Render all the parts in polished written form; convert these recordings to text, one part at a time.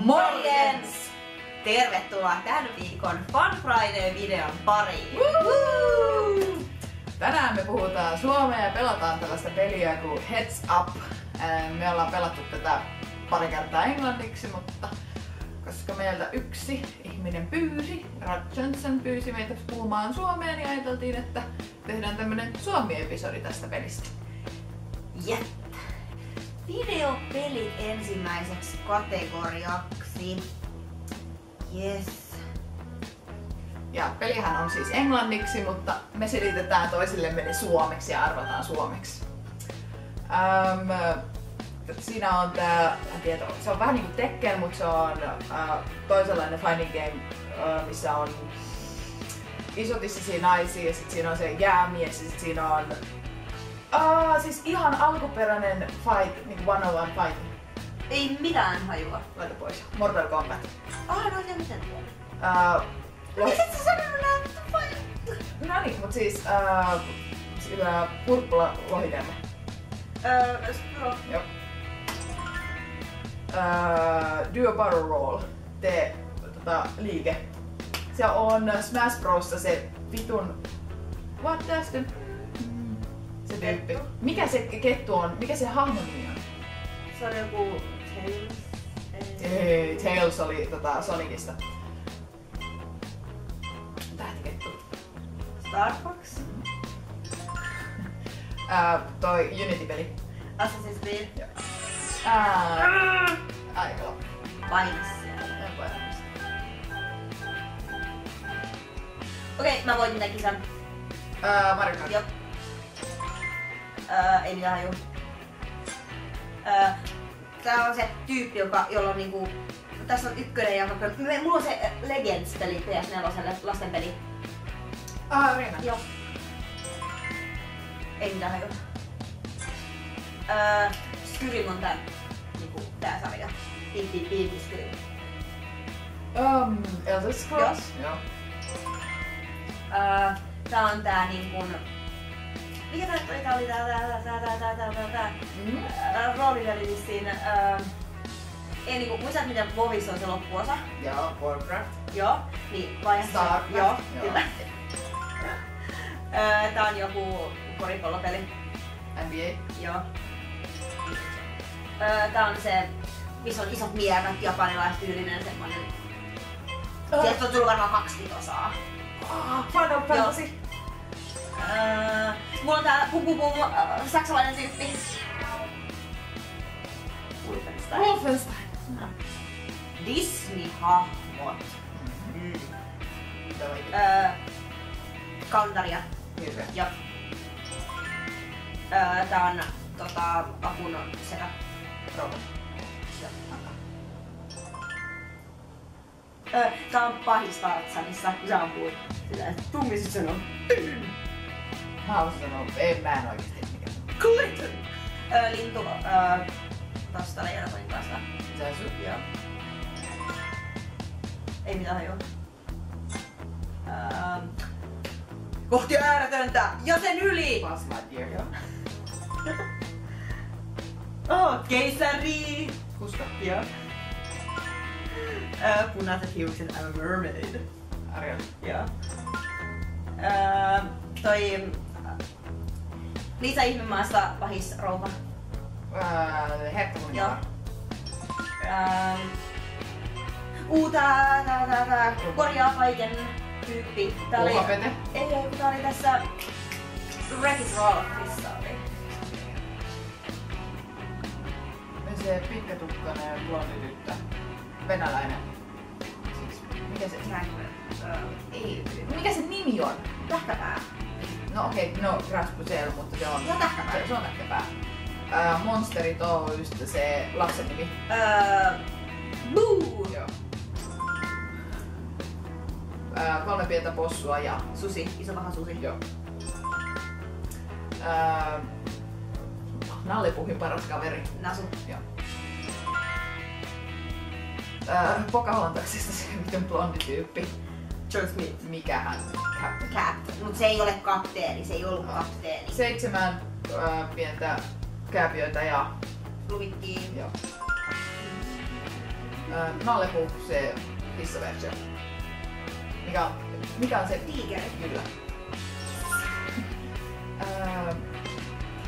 Morjens! Tervetuloa tämän viikon Fun Friday-videon pariin! Tänään me puhutaan suomea ja pelataan tällaista peliä kuin Heads Up. Me ollaan pelattu tätä pari kertaa englanniksi, mutta koska meiltä yksi ihminen pyysi, Rod Johnson pyysi meitä puhumaan suomea, niin ajateltiin, että tehdään tämmönen suomi-episodi tästä pelistä. Jep! Videopelit ensimmäiseksi kategoriaksi. Yes. Ja pelihän on siis englanniksi, mutta me selitetään toisillemme ne suomeksi ja arvataan suomeksi. Siinä on tää, se on vähän niinku Tekken, mutta se on toisenlainen fighting game, missä on isotissaisia naisia ja sit siinä on se jäämies ja sit siinä on siis ihan alkuperäinen fight, niinku one-on-one fight. Ei mitään hajua. Laita pois. Mortal Kombat. No se miten tuo. Miksi et sä sanonut näin? No niin, mut siis sillä purppula lohitelma. Spyro. Joo. Do a barrel roll. Tee liike. Se on Smash Brossa se vitun... What does the... Se tyyppi. Mikä se kettu on? Mikä se hahmo nimi on? Se on joku Tails. Ei, Tails oli Sonicista. Tähtikettu. Star Fox. Toi Unity-peli. Assassin's Creed. Joo. Aika loppu. Painas siellä. Okei, mä voitin tän kisan. Mario Kart. Joo. Ei mitään haju. Tää on se tyyppi, jolla on niinku... Tässä on ykkönen, joka... Mulla on se Legends-peli, PS4 lastenpeli. Rayman. Joo. Ei mitään haju. Skyrim on tää sarja. Piipi Skyrim. Elder Scrolls. Joo. Tää on tää niinkun... Mikä tää oli tää roolipeli vissiin. Ei niinku, muistat miten WoWissa on se loppuosa? Joo, Warcraft. Joo. Niin vaiheessa... Starcraft. Joo, Joo. kyllä. Tää on joku koripallopeli. NBA. Joo. Tää on se, missä on isot miekat, japanilaistyylinen semmonen. Sieltä on tullut varmaan 20 osaa. Final Fantasy. Mulla on tää saksalainen tyyppi. Wolfenstein. Disney-hahmot. Kantaria. Hirveä. Joo. Tää on Akun sekä Robot. Tää on pahis Tarzanissa, kun sä ampuit sillä, että tummisit sanoo. Mä haluaisin sanoa, mä en oikeesti mikä. Clinton! Lintu tosta Leijona kanssa. Säsy? Joo. Ei mitään hajua. Kohti ääretöntä ja sen yli! Buzz Lightyear. Joo. Keisari! Kuska. Joo. Punaiset hiukset, I'm a mermaid. Ariel. Joo. Toi... Liisa Ihmemaasta pahis rouva. Herkka Joo. Tää korjaa kaiken tyyppi. Tää oli... Uhapete. Ei, kun tää oli tässä... Wreck-It Ralphissa oli. Se pitkätukkainen blondi tyttö. Venäläinen. Siis, mikä se... Ei, mikä se nimi on? Tähkäpää. No okei, Raspussel, mutta se on... Se on tähkäpää. Se on tähkäpää. Monsterit on just se lapsen nimi. Boo! Joo. 3 pientä possua ja... Susi, iso paha susi. Joo. Nallipuhin paras kaveri. Nasu. Joo. Pocahontasista se vitun blondi tyyppi. John Smith. Mikähän? Captain. Captain. Mut se ei ole kapteeni, se ei ollut kapteeni. 7 pientä kääpiöitä ja... Luvittiin. Joo. Nalepu, se kissaversio. Mikä on se? Tiikeri. Kyllä.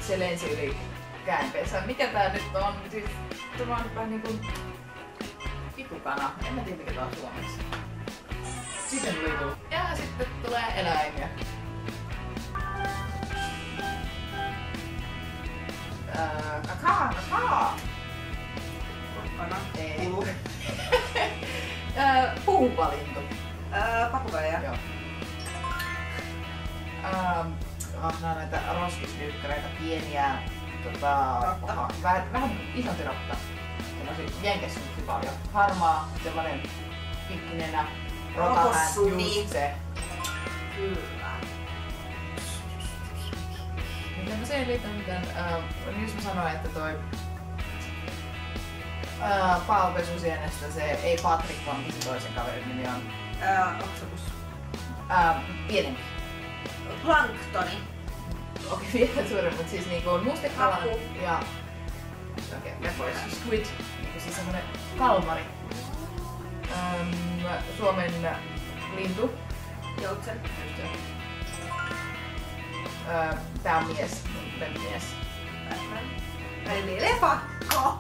Se lensi yli käänteensä. Mikä tää nyt on? Siis, tämä on vähän niinku pikukana. En mä tiedä mikä tää on suomeksi. Sitten tuli. Ja sitten tulee eläimiä. Kakaa! Porkkana. Ei. Pulu. Puupalintu. Papukaija. Joo. Nää on näitä roskisnyykkäröitä, pieniä, vähän isompi rotta. Sellaisia jenkessä nyt paljon. Harmaa, sellainen pikkinenä, rotahän, just se. Kyllä. Miten mä selitän tän? Jos mä sanoin, että toi Paopesusienestä se ei Patrick, vaan mikä se toisen kaverin nimi on? Oksopus. Pienempi. Planktoni. Okei, vielä suurempi, mutta siis niinku mustekala Hapu. ja squid, niinku siis semmonen kalmari. Suomen lintu. Joutsen. Tää on mies, mun lempimies. Batman. Eli lepakko.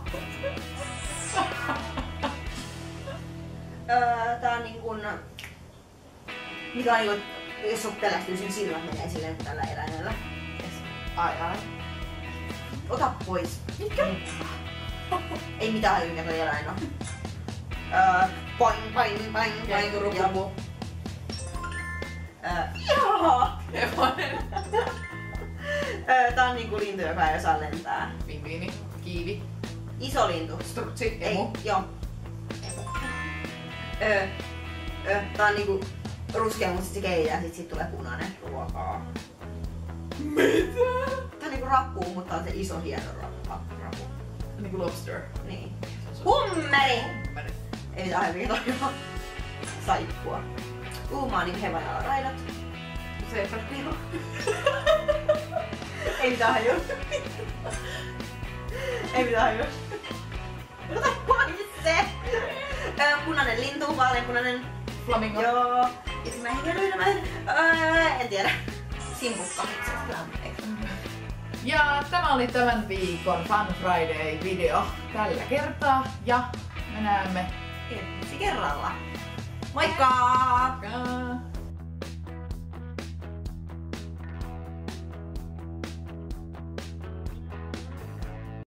Tää on niinkun... Mikä on niinku... Jos sut pelästyy, sen silmät menee silleen tällä eläimellä. Ai. Ota pois. Mikä? Ei mitään haju, mikä toi eläin on. Poing. Kengurupupu. Jaa! Hevonen. Tää on niinku lintu, joka ei osaa lentää. Pingviini. Kiivi. Iso lintu. Strutsi. Ei, Emu. joo. Tää on niinku ruskea, mutta sit se keijää ja sit tulee punainen ruokaa. Mitä? Tää on niinku rappu, mutta on se iso hieno rappu. Niinku lobster. Niin. Hummeri! Hummeri. Ei mitään haju, mikä toi on. Saippua. Mä oon niinku hevonen raidat. Zebrapiru. Ei mitään haju. Ei mitään haju. Ota pois se! Punainen lintu, vaaleanpunainen. Flamingo. Joo. Ja sitten mä henkilöin en tiedä. Simpukka. Ja tämä oli tämän viikon Fun Friday-video tällä kertaa. Ja me näemme Ensi kerralla. Moikka! Moikka!